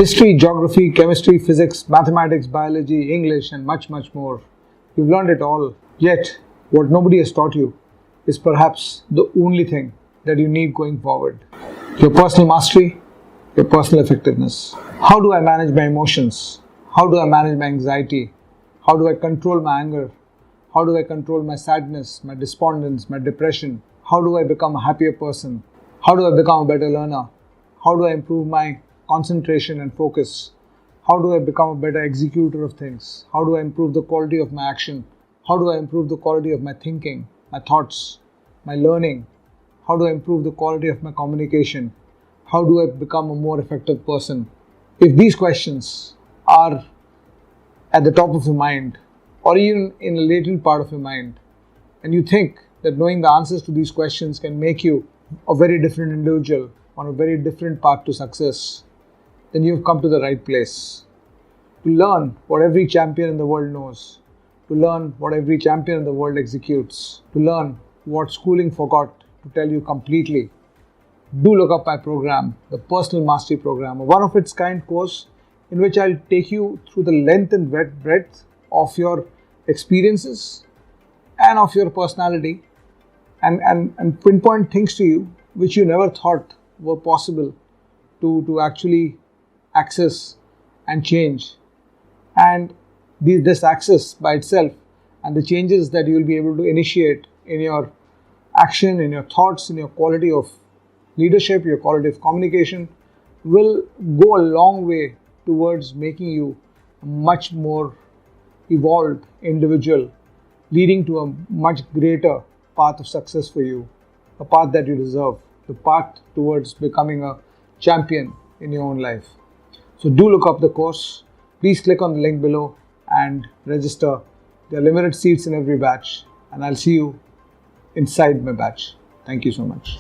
History, geography, chemistry, physics, mathematics, biology, English, and much, much more. You've learned it all. Yet, what nobody has taught you is perhaps the only thing that you need going forward. Your personal mastery, your personal effectiveness. How do I manage my emotions? How do I manage my anxiety? How do I control my anger? How do I control my sadness, my despondence, my depression? How do I become a happier person? How do I become a better learner? How do I improve my concentration and focus? How do I become a better executor of things? How do I improve the quality of my action? How do I improve the quality of my thinking, my thoughts, my learning? How do I improve the quality of my communication? How do I become a more effective person? If these questions are at the top of your mind, or even in a latent part of your mind, and you think that knowing the answers to these questions can make you a very different individual on a very different path to success, then you've come to the right place. To learn what every champion in the world knows, to learn what every champion in the world executes, to learn what schooling forgot to tell you completely, do look up my program, the Personal Mastery Program, a one-of-its-kind course in which I'll take you through the length and breadth of your experiences and of your personality and pinpoint things to you which you never thought were possible to actually access and change. And this access by itself and the changes that you will be able to initiate in your action, in your thoughts, in your quality of leadership, your quality of communication will go a long way towards making you a much more evolved individual, leading to a much greater path of success for you, a path that you deserve, the path towards becoming a champion in your own life. So do look up the course. Please click on the link below and register. There are limited seats in every batch, and I'll see you inside my batch. Thank you so much.